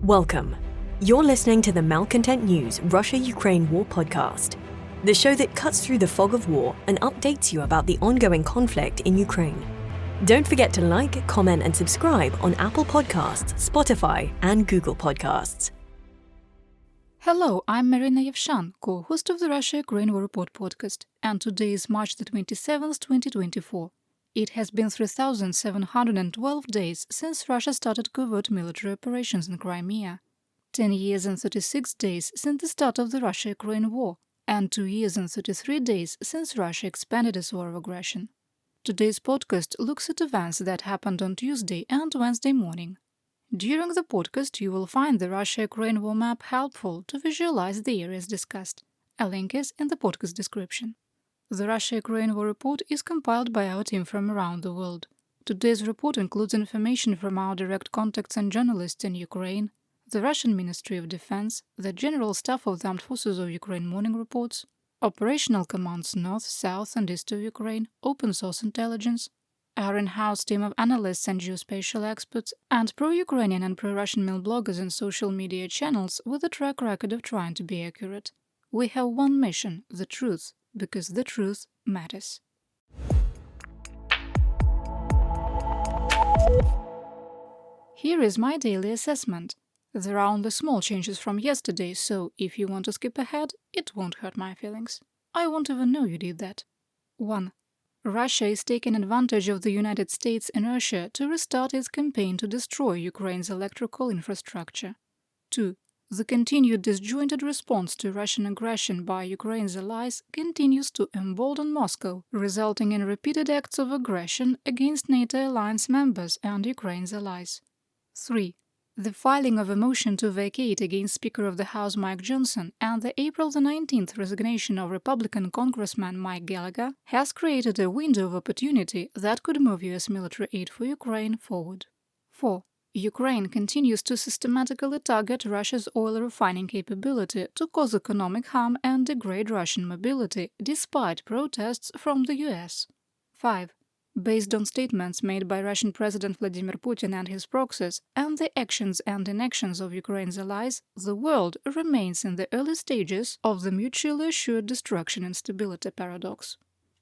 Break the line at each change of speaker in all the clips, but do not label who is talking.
Welcome. You're listening to the Malcontent News Russia-Ukraine War podcast, the show that cuts through the fog of war and updates you about the ongoing conflict in Ukraine. Don't forget to like, comment, and subscribe on Apple Podcasts, Spotify, and Google Podcasts.
Hello, I'm Marina Yevshan, co-host of the Russia-Ukraine War Report podcast, and today is March the 27th, 2024. It has been 3,712 days since Russia started covert military operations in Crimea, 10 years and 36 days since the start of the Russia-Ukraine war, and 2 years and 33 days since Russia expanded its war of aggression. Today's podcast looks at events that happened on Tuesday and Wednesday morning. During the podcast, you will find the Russia-Ukraine war map helpful to visualize the areas discussed. A link is in the podcast description. The Russia-Ukraine War Report is compiled by our team from around the world. Today's report includes information from our direct contacts and journalists in Ukraine, the Russian Ministry of Defense, the General Staff of the Armed Forces of Ukraine morning reports, operational commands north, south and east of Ukraine, open source intelligence, our in-house team of analysts and geospatial experts, and pro-Ukrainian and pro-Russian male bloggers and social media channels with a track record of trying to be accurate. We have one mission, the truth, because the truth matters. Here is my daily assessment. There are only small changes from yesterday, so if you want to skip ahead, it won't hurt my feelings. I won't even know you did that. 1. Russia is taking advantage of the United States' inertia to restart its campaign to destroy Ukraine's electrical infrastructure. 2. The continued disjointed response to Russian aggression by Ukraine's allies continues to embolden Moscow, resulting in repeated acts of aggression against NATO alliance members and Ukraine's allies. 3. The filing of a motion to vacate against Speaker of the House Mike Johnson and the April the 19th resignation of Republican Congressman Mike Gallagher has created a window of opportunity that could move U.S. military aid for Ukraine forward. 4. Ukraine continues to systematically target Russia's oil refining capability to cause economic harm and degrade Russian mobility, despite protests from the US. 5. Based on statements made by Russian President Vladimir Putin and his proxies, and the actions and inactions of Ukraine's allies, the world remains in the early stages of the mutually assured destruction and stability paradox.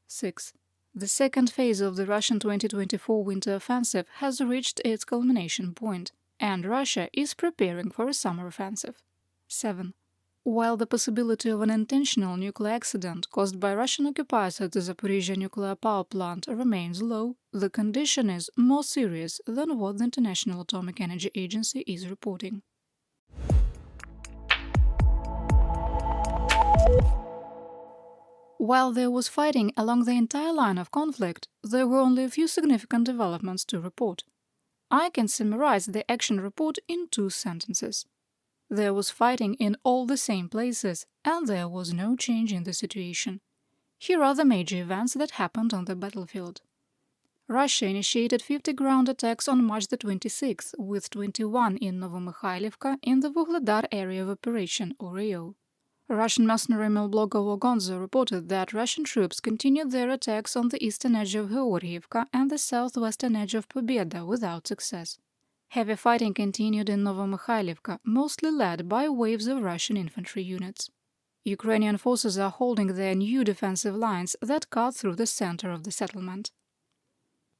6. The second phase of the Russian 2024 winter offensive has reached its culmination point, and Russia is preparing for a summer offensive. 7. While the possibility of an intentional nuclear accident caused by Russian occupiers at the Zaporizhzhia nuclear power plant remains low, the condition is more serious than what the International Atomic Energy Agency is reporting. While there was fighting along the entire line of conflict, there were only a few significant developments to report. I can summarize the action report in 2 sentences. There was fighting in all the same places, and there was no change in the situation. Here are the major events that happened on the battlefield. Russia initiated 50 ground attacks on March the 26th, with 21 in Novomykhailivka in the Vuhledar area of operation, or AO. Russian mercenary male blogger Wogonzo reported that Russian troops continued their attacks on the eastern edge of Georgievka and the southwestern edge of Pobeda without success. Heavy fighting continued in Novomykhailivka, mostly led by waves of Russian infantry units. Ukrainian forces are holding their new defensive lines that cut through the center of the settlement.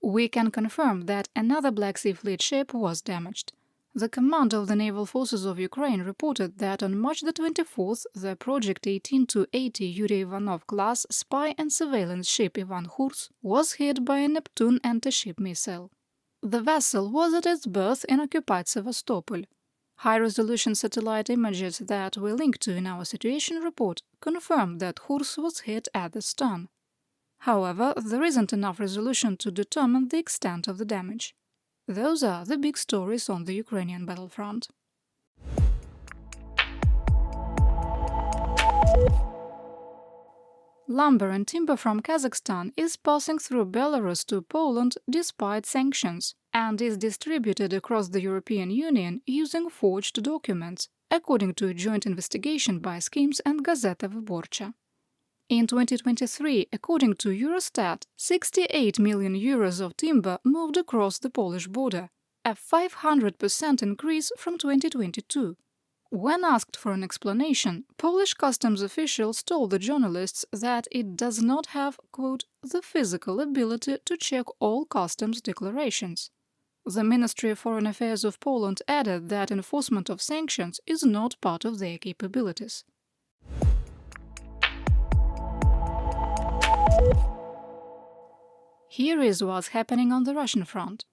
We can confirm that another Black Sea Fleet ship was damaged. The command of the naval forces of Ukraine reported that on March the 24th, the Project 18-80 Yuri Ivanov class spy and surveillance ship Ivan Hurs was hit by a Neptune anti-ship missile. The vessel was at its berth in occupied Sevastopol. High-resolution satellite images that we link to in our situation report confirm that Hurs was hit at the stern. However, there isn't enough resolution to determine the extent of the damage. Those are the big stories on the Ukrainian battlefront. Lumber and timber from Kazakhstan is passing through Belarus to Poland despite sanctions and is distributed across the European Union using forged documents, according to a joint investigation by Skims and Gazeta Wyborcza. In 2023, according to Eurostat, 68 million euros of timber moved across the Polish border, a 500% increase from 2022. When asked for an explanation, Polish customs officials told the journalists that it does not have, quote, the physical ability to check all customs declarations. The Ministry of Foreign Affairs of Poland added that enforcement of sanctions is not part of their capabilities. Here is what's happening on the Russian front.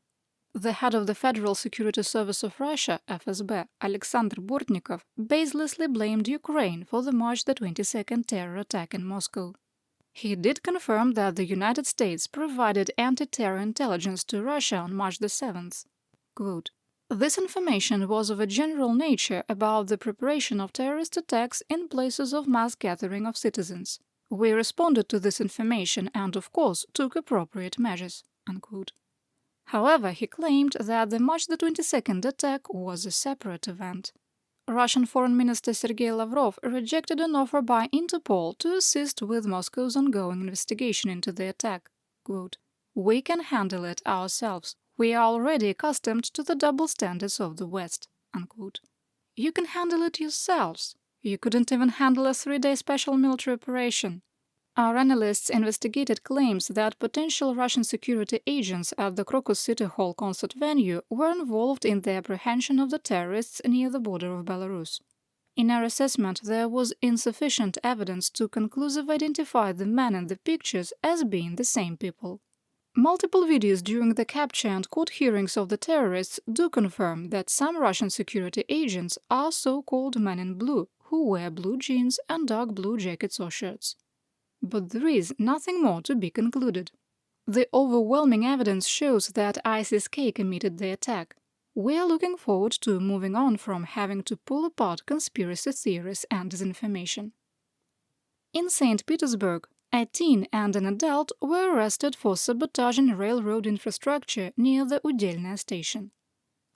The head of the Federal Security Service of Russia, FSB, Alexander Bortnikov, baselessly blamed Ukraine for the March the 22nd terror attack in Moscow. He did confirm that the United States provided anti-terror intelligence to Russia on March the 7th. Quote, this information was of a general nature about the preparation of terrorist attacks in places of mass gathering of citizens. We responded to this information and, of course, took appropriate measures. Unquote. However, he claimed that the March the 22nd attack was a separate event. Russian Foreign Minister Sergei Lavrov rejected an offer by Interpol to assist with Moscow's ongoing investigation into the attack. Quote, we can handle it ourselves. We are already accustomed to the double standards of the West. Unquote. You can handle it yourselves. You couldn't even handle a 3-day special military operation. Our analysts investigated claims that potential Russian security agents at the Crocus City Hall concert venue were involved in the apprehension of the terrorists near the border of Belarus. In our assessment, there was insufficient evidence to conclusively identify the men in the pictures as being the same people. Multiple videos during the capture and court hearings of the terrorists do confirm that some Russian security agents are so-called men in blue who wear blue jeans and dark blue jackets or shirts. But there is nothing more to be concluded. The overwhelming evidence shows that ISKP committed the attack. We are looking forward to moving on from having to pull apart conspiracy theories and disinformation. In St. Petersburg, a teen and an adult were arrested for sabotaging railroad infrastructure near the Udelnaya station.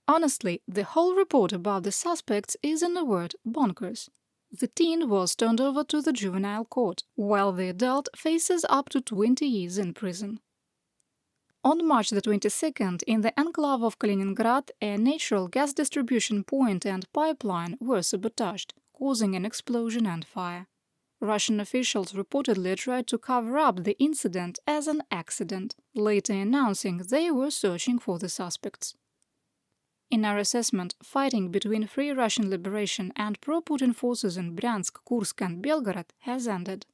Honestly, the whole report about the suspects is, in a word, bonkers. The teen was turned over to the juvenile court, while the adult faces up to 20 years in prison. On March the 22nd, in the enclave of Kaliningrad, a natural gas distribution point and pipeline were sabotaged, causing an explosion and fire. Russian officials reportedly tried to cover up the incident as an accident, later announcing they were searching for the suspects. In our assessment, fighting between Free Russian Liberation and pro-Putin forces in Bryansk, Kursk and Belgorod has ended.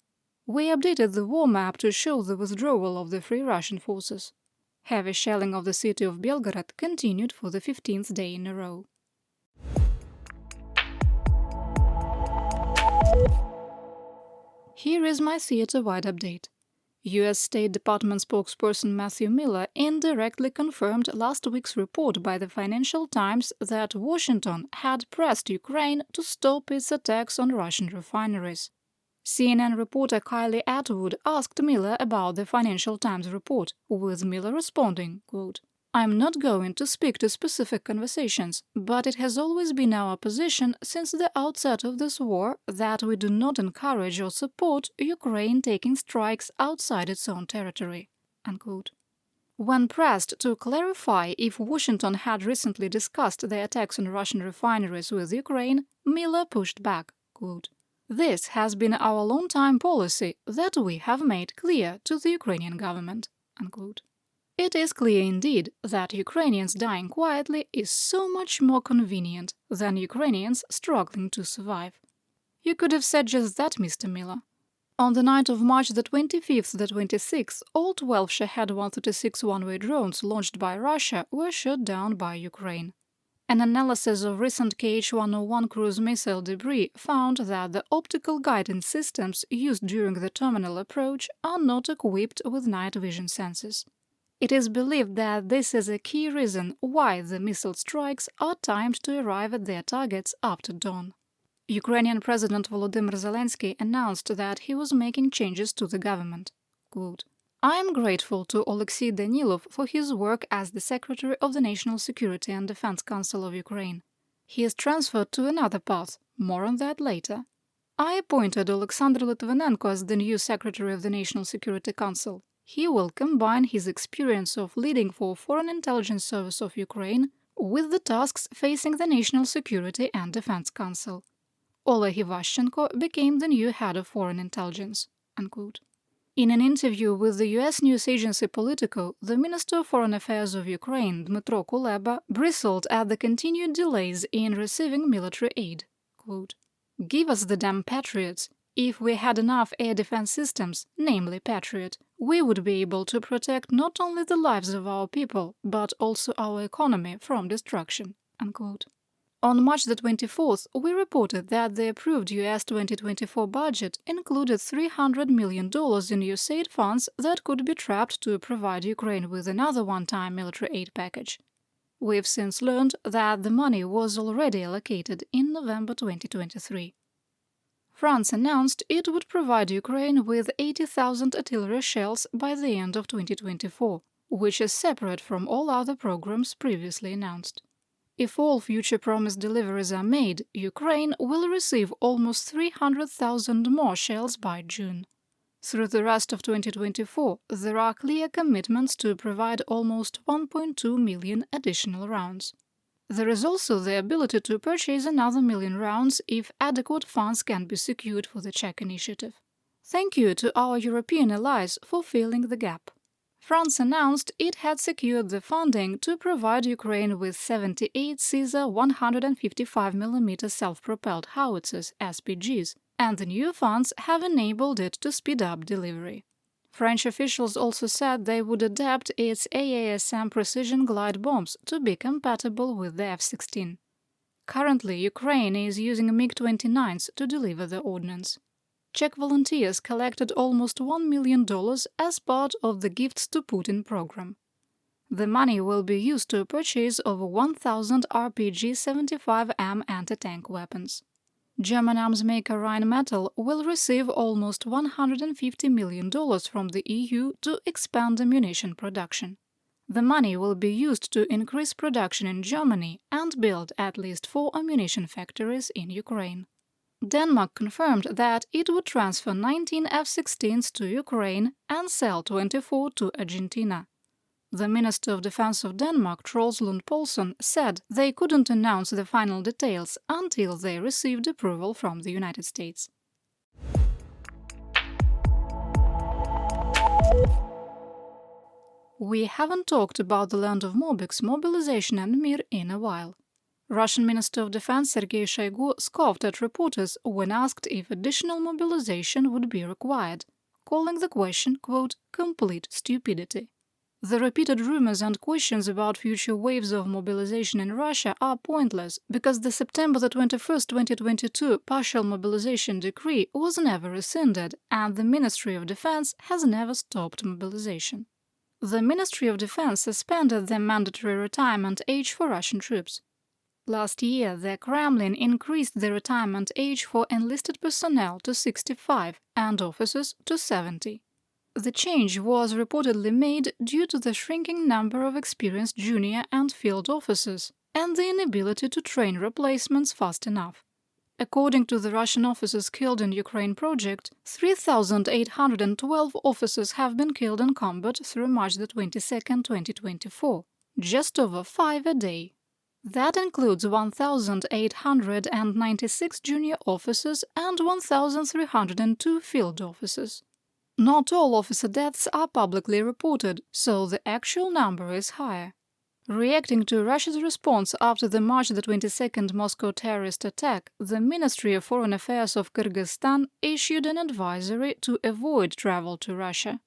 We updated the war map to show the withdrawal of the Free Russian forces. Heavy shelling of the city of Belgorod continued for the 15th day in a row. Here is my theater-wide update. U.S. State Department spokesperson Matthew Miller indirectly confirmed last week's report by the Financial Times that Washington had pressed Ukraine to stop its attacks on Russian refineries. CNN reporter Kylie Atwood asked Miller about the Financial Times report, with Miller responding, quote, I'm not going to speak to specific conversations, but it has always been our position since the outset of this war that we do not encourage or support Ukraine taking strikes outside its own territory. Unquote. When pressed to clarify if Washington had recently discussed the attacks on Russian refineries with Ukraine, Miller pushed back, quote, This has been our long-time policy that we have made clear to the Ukrainian government. Unquote. It is clear indeed that Ukrainians dying quietly is so much more convenient than Ukrainians struggling to survive. You could have said just that, Mr. Miller. On the night of March the 25th to 26th, all 12 Shahed 136 one-way drones launched by Russia were shot down by Ukraine. An analysis of recent Kh-101 cruise missile debris found that the optical guidance systems used during the terminal approach are not equipped with night vision sensors. It is believed that this is a key reason why the missile strikes are timed to arrive at their targets after dawn. Ukrainian President Volodymyr Zelensky announced that he was making changes to the government. Quote, I am grateful to Oleksiy Danilov for his work as the Secretary of the National Security and Defense Council of Ukraine. He is transferred to another path, more on that later. I appointed Alexander Litvinenko as the new Secretary of the National Security Council. He will combine his experience of leading for Foreign Intelligence Service of Ukraine with the tasks facing the National Security and Defense Council. Oleg Ivashchenko became the new head of foreign intelligence." Unquote. In an interview with the US news agency Politico, the Minister of Foreign Affairs of Ukraine, Dmytro Kuleba, bristled at the continued delays in receiving military aid. Quote, "Give us the damn Patriots. If we had enough air defense systems, namely Patriot, we would be able to protect not only the lives of our people, but also our economy from destruction." Unquote. On March the 24th, we reported that the approved US 2024 budget included $300 million in USAID funds that could be trapped to provide Ukraine with another one-time military aid package. We've since learned that the money was already allocated in November 2023. France announced it would provide Ukraine with 80,000 artillery shells by the end of 2024, which is separate from all other programs previously announced. If all future promised deliveries are made, Ukraine will receive almost 300,000 more shells by June. Through the rest of 2024, there are clear commitments to provide almost 1.2 million additional rounds. There is also the ability to purchase another million rounds if adequate funds can be secured for the Czech initiative. Thank you to our European allies for filling the gap. France announced it had secured the funding to provide Ukraine with 78 Caesar 155mm self-propelled howitzers (SPGs), and the new funds have enabled it to speed up delivery. French officials also said they would adapt its AASM precision glide bombs to be compatible with the F-16. Currently, Ukraine is using MiG-29s to deliver the ordnance. Czech volunteers collected almost $1 million as part of the Gifts to Putin program. The money will be used to purchase over 1,000 RPG-75M anti-tank weapons. German arms maker Rheinmetall will receive almost $150 million from the EU to expand ammunition production. The money will be used to increase production in Germany and build at least 4 ammunition factories in Ukraine. Denmark confirmed that it would transfer 19 F-16s to Ukraine and sell 24 to Argentina. The Minister of Defense of Denmark, Troels Lund Poulsen, said they couldn't announce the final details until they received approval from the United States. We haven't talked about the land of Mobiks, Mobilization and Mir in a while. Russian Minister of Defense Sergei Shoigu scoffed at reporters when asked if additional mobilization would be required, calling the question, quote, "complete stupidity." The repeated rumors and questions about future waves of mobilization in Russia are pointless because the September 21, 2022 partial mobilization decree was never rescinded and the Ministry of Defense has never stopped mobilization. The Ministry of Defense suspended the mandatory retirement age for Russian troops. Last year, the Kremlin increased the retirement age for enlisted personnel to 65 and officers to 70. The change was reportedly made due to the shrinking number of experienced junior and field officers and the inability to train replacements fast enough. According to the Russian Officers Killed in Ukraine project, 3,812 officers have been killed in combat through March 22, 2024, just over 5 a day. That includes 1,896 junior officers and 1,302 field officers. Not all officer deaths are publicly reported, so the actual number is higher. Reacting to Russia's response after the March 22 Moscow terrorist attack, the Ministry of Foreign Affairs of Kyrgyzstan issued an advisory to avoid travel to Russia.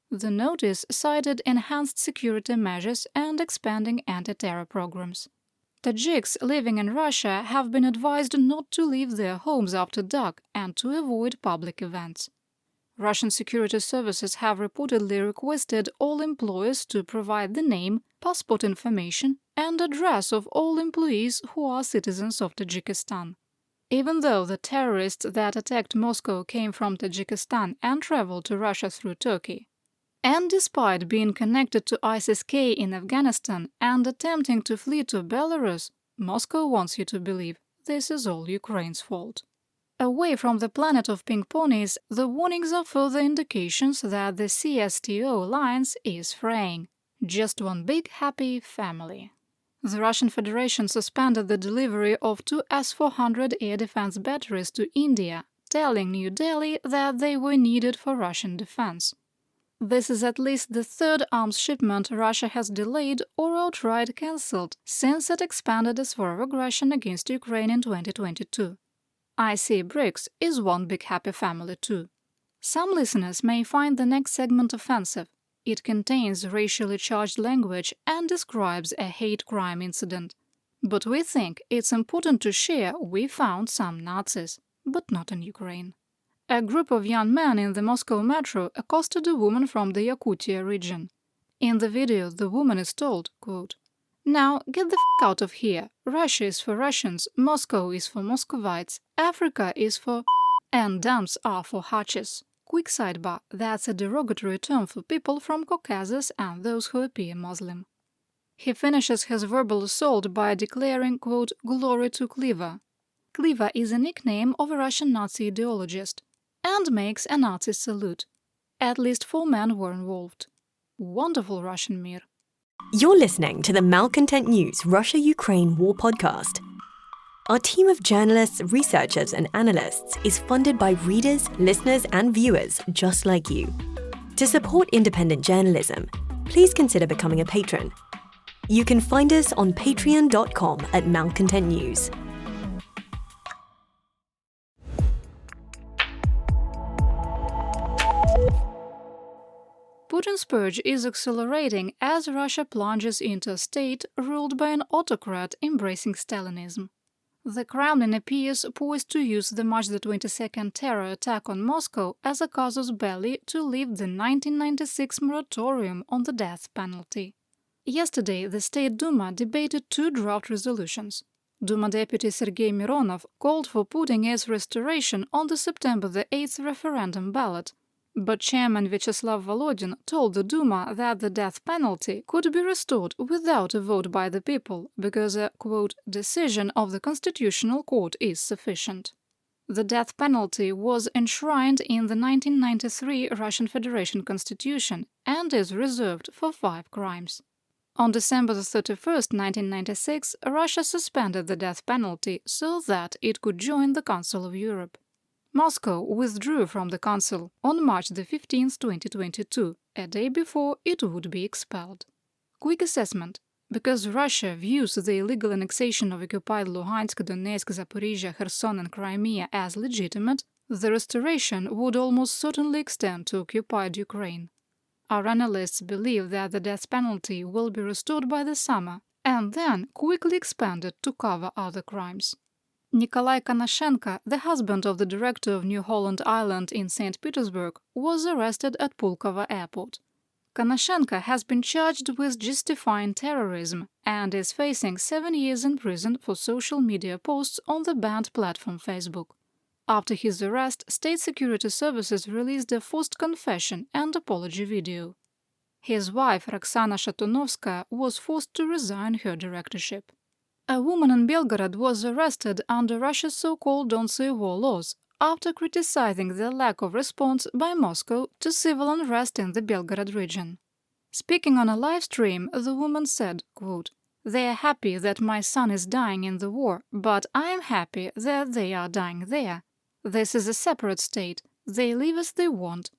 The notice cited enhanced security measures and expanding anti-terror programs. Tajiks living in Russia have been advised not to leave their homes after dark and to avoid public events. Russian security services have reportedly requested all employers to provide the name, passport information, and address of all employees who are citizens of Tajikistan. Even though the terrorists that attacked Moscow came from Tajikistan and traveled to Russia through Turkey. And despite being connected to ISKP in Afghanistan and attempting to flee to Belarus, Moscow wants you to believe this is all Ukraine's fault. Away from the planet of pink ponies, the warnings are further indications that the CSTO alliance is fraying. Just one big happy family. The Russian Federation suspended the delivery of 2 S-400 air defense batteries to India, telling New Delhi that they were needed for Russian defense. This is at least the third arms shipment Russia has delayed or outright cancelled since it expanded its war of aggression against Ukraine in 2022. I see BRICS is one big happy family too. Some listeners may find the next segment offensive. It contains racially charged language and describes a hate crime incident. But we think it's important to share we found some Nazis, but not in Ukraine. A group of young men in the Moscow metro accosted a woman from the Yakutia region. In the video, the woman is told, quote, "Now get the f*** out of here. Russia is for Russians, Moscow is for Muscovites, Africa is for and dumps are for Hachis." Quick sidebar, that's a derogatory term for people from Caucasus and those who appear Muslim. He finishes his verbal assault by declaring, quote, "Glory to Kliva." Kliva is a nickname of a Russian Nazi ideologist, and makes a Nazi salute. At least 4 men were involved. Wonderful Russian Mir.
You're listening to the Malcontent News Russia-Ukraine War podcast. Our team of journalists, researchers, and analysts is funded by readers, listeners, and viewers just like you. To support independent journalism, please consider becoming a patron. You can find us on patreon.com/malcontentnews.
Putin's purge is accelerating as Russia plunges into a state ruled by an autocrat embracing Stalinism. The Kremlin appears poised to use the March 22nd terror attack on Moscow as a casus belli to lift the 1996 moratorium on the death penalty. Yesterday, the State Duma debated 2 draft resolutions. Duma Deputy Sergei Mironov called for putting its restoration on the September 8th referendum ballot, but Chairman Vyacheslav Volodin told the Duma that the death penalty could be restored without a vote by the people because a, quote, "decision of the Constitutional Court is sufficient." The death penalty was enshrined in the 1993 Russian Federation Constitution and is reserved for 5 crimes. On December 31st, 1996, Russia suspended the death penalty so that it could join the Council of Europe. Moscow withdrew from the Council on March 15, 2022, a day before it would be expelled. Quick assessment. Because Russia views the illegal annexation of occupied Luhansk, Donetsk, Zaporizhia, Kherson and Crimea as legitimate, the restoration would almost certainly extend to occupied Ukraine. Our analysts believe that the death penalty will be restored by the summer and then quickly expanded to cover other crimes. Nikolai Konashenko, the husband of the director of New Holland Island in St. Petersburg, was arrested at Pulkovo airport. Konashenko has been charged with justifying terrorism and is facing 7 years in prison for social media posts on the banned platform Facebook. After his arrest, state security services released a forced confession and apology video. His wife, Roxana Shatunovskaya, was forced to resign her directorship. A woman in Belgorod was arrested under Russia's so-called Don't Say War laws after criticizing the lack of response by Moscow to civil unrest in the Belgorod region. Speaking on a live stream, the woman said, quote, "They are happy that my son is dying in the war, but I am happy that they are dying there. This is a separate state. They live as they want.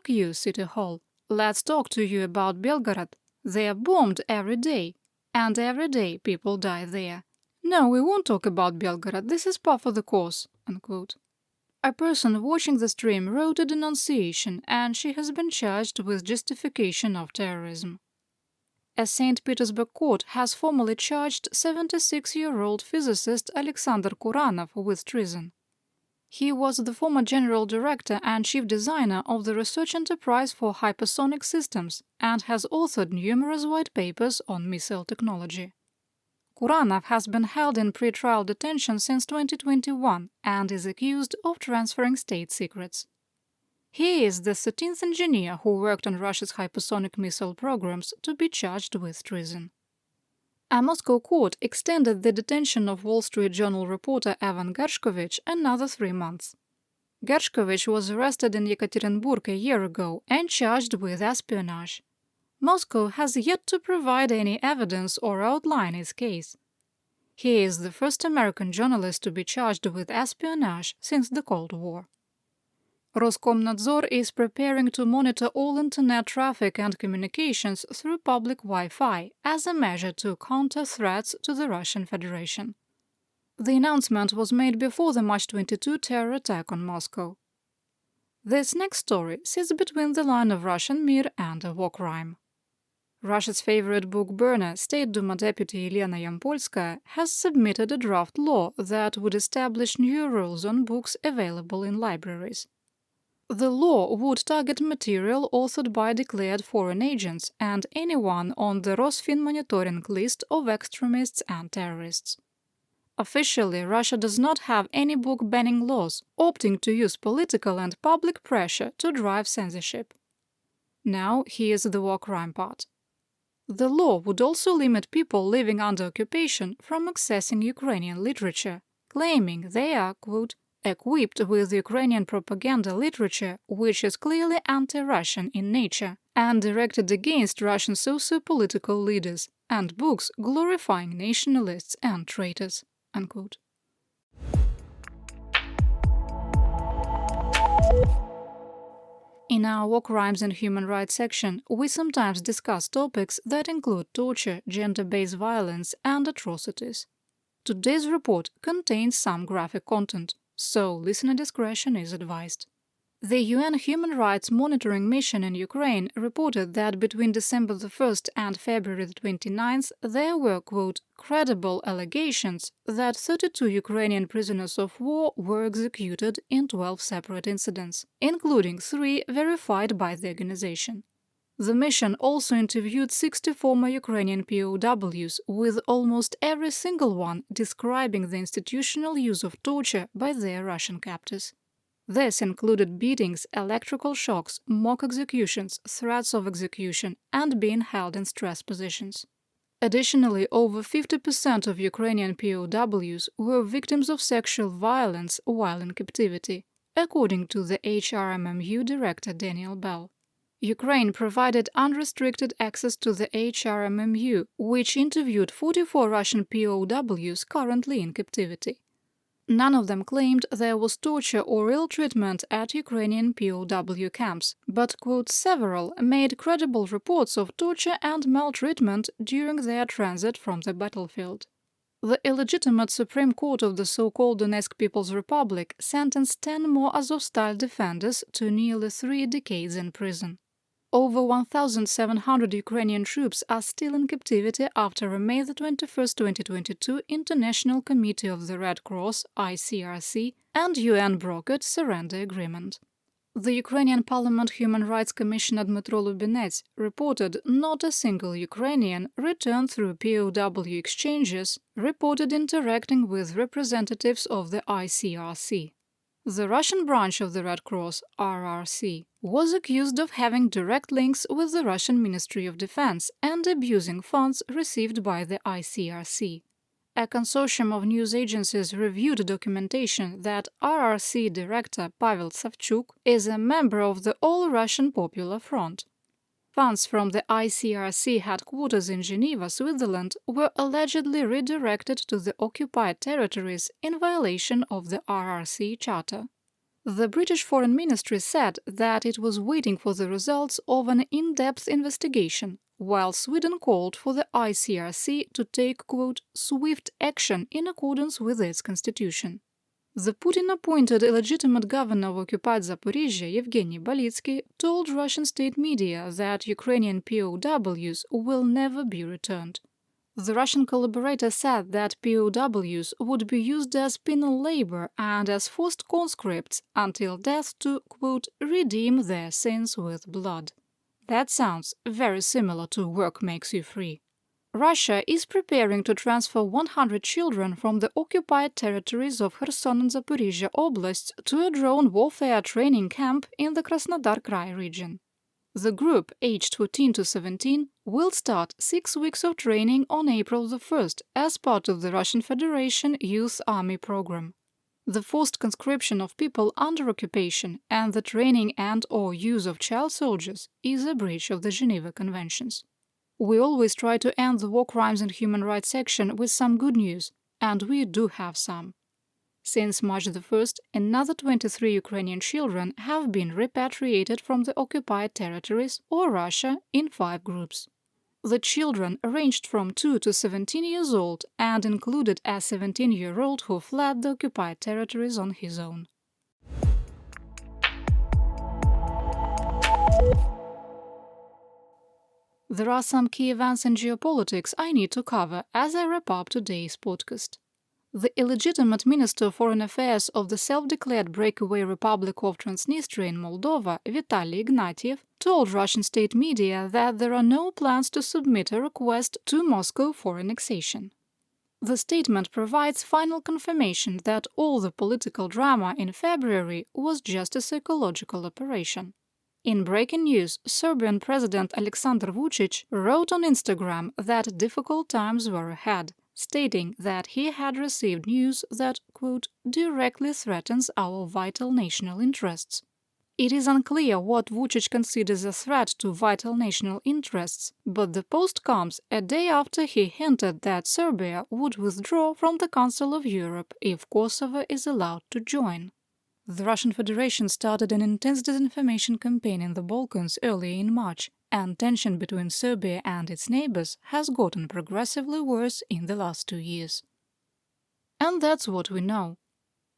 F*** you, City Hall. Let's talk to you about Belgorod. They are bombed every day. And every day people die there. No, we won't talk about Belgorod, this is par for the course." Unquote. A person watching the stream wrote a denunciation and she has been charged with justification of terrorism. A St. Petersburg court has formally charged 76-year-old physicist Alexander Kuranov with treason. He was the former general director and chief designer of the research enterprise for hypersonic systems and has authored numerous white papers on missile technology. Kuranov has been held in pre-trial detention since 2021 and is accused of transferring state secrets. He is the 13th engineer who worked on Russia's hypersonic missile programs to be charged with treason. A Moscow court extended the detention of Wall Street Journal reporter Evan Gershkovich another 3 months. Gershkovich was arrested in Yekaterinburg a year ago and charged with espionage. Moscow has yet to provide any evidence or outline its case. He is the first American journalist to be charged with espionage since the Cold War. Roskomnadzor is preparing to monitor all internet traffic and communications through public Wi-Fi as a measure to counter threats to the Russian Federation. The announcement was made before the March 22 terror attack on Moscow. This next story sits between the line of Russian mir and a war crime. Russia's favorite book burner, State Duma Deputy Elena Yampolskaya, has submitted a draft law that would establish new rules on books available in libraries. The law would target material authored by declared foreign agents and anyone on the Rosfin monitoring list of extremists and terrorists. Officially, Russia does not have any book banning laws, opting to use political and public pressure to drive censorship. Now, here's the war crime part. The law would also limit people living under occupation from accessing Ukrainian literature, claiming they are, quote, equipped with Ukrainian propaganda literature which is clearly anti-Russian in nature and directed against Russian socio-political leaders, and books glorifying nationalists and traitors, unquote. In our War Crimes and Human Rights section, we sometimes discuss topics that include torture, gender-based violence, and atrocities. Today's report contains some graphic content, so listener discretion is advised. The UN Human Rights Monitoring Mission in Ukraine reported that between December 1st and February 29th there were, quote, credible allegations that 32 Ukrainian prisoners of war were executed in 12 separate incidents, including 3 verified by the organization. The mission also interviewed 60 former Ukrainian POWs, with almost every single one describing the institutional use of torture by their Russian captors. This included beatings, electrical shocks, mock executions, threats of execution, and being held in stress positions. Additionally, over 50% of Ukrainian POWs were victims of sexual violence while in captivity, according to the HRMMU director Daniel Bell. Ukraine provided unrestricted access to the HRMMU, which interviewed 44 Russian POWs currently in captivity. None of them claimed there was torture or ill treatment at Ukrainian POW camps, but, quote, several made credible reports of torture and maltreatment during their transit from the battlefield. The illegitimate Supreme Court of the so-called Donetsk People's Republic sentenced 10 more Azov-style defenders to nearly 3 decades in prison. Over 1,700 Ukrainian troops are still in captivity after a May 21, 2022 International Committee of the Red Cross (ICRC) and UN-brokered surrender agreement. The Ukrainian Parliament Human Rights Commissioner Dmytro Lubinets reported not a single Ukrainian returned through POW exchanges reported interacting with representatives of the ICRC. The Russian branch of the Red Cross, RRC, was accused of having direct links with the Russian Ministry of Defense and abusing funds received by the ICRC. A consortium of news agencies reviewed documentation that RRC director Pavel Savchuk is a member of the All-Russian Popular Front. Funds from the ICRC headquarters in Geneva, Switzerland, were allegedly redirected to the occupied territories in violation of the RRC Charter. The British Foreign Ministry said that it was waiting for the results of an in-depth investigation, while Sweden called for the ICRC to take, quote, swift action in accordance with its constitution. The Putin-appointed illegitimate governor of occupied Zaporizhzhia, Yevgeny Balitsky, told Russian state media that Ukrainian POWs will never be returned. The Russian collaborator said that POWs would be used as penal labor and as forced conscripts until death to, quote, redeem their sins with blood. That sounds very similar to work makes you free. Russia is preparing to transfer 100 children from the occupied territories of Kherson and Zaporizhzhia Oblasts to a drone warfare training camp in the Krasnodar Krai region. The group, aged 14 to 17, will start 6 weeks of training on April 1st as part of the Russian Federation Youth Army program. The forced conscription of people under occupation and the training and/or use of child soldiers is a breach of the Geneva Conventions. We always try to end the war crimes and human rights section with some good news, and we do have some. Since March the 1st, another 23 Ukrainian children have been repatriated from the occupied territories or Russia in 5 groups. The children ranged from 2 to 17 years old and included a 17-year-old who fled the occupied territories on his own. There are some key events in geopolitics I need to cover as I wrap up today's podcast. The illegitimate Minister of Foreign Affairs of the self-declared breakaway Republic of Transnistria in Moldova, Vitaly Ignatiev, told Russian state media that there are no plans to submit a request to Moscow for annexation. The statement provides final confirmation that all the political drama in February was just a psychological operation. In breaking news, Serbian President Aleksandar Vučić wrote on Instagram that difficult times were ahead, stating that he had received news that, quote, directly threatens our vital national interests. It is unclear what Vučić considers a threat to vital national interests, but the post comes a day after he hinted that Serbia would withdraw from the Council of Europe if Kosovo is allowed to join. The Russian Federation started an intense disinformation campaign in the Balkans early in March, and tension between Serbia and its neighbors has gotten progressively worse in the last 2 years. And that's what we know.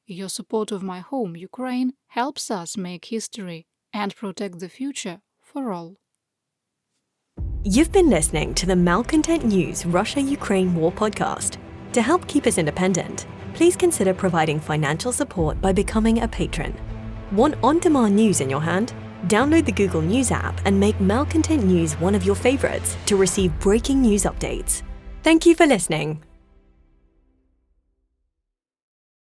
Your support of my home, Ukraine, helps us make history and protect the future for all.
You've been listening to the Malcontent News Russia-Ukraine War podcast. To help keep us independent, please consider providing financial support by becoming a patron. Want on-demand news in your hand? Download the Google News app and make Malcontent News one of your favorites to receive breaking news updates. Thank you for listening.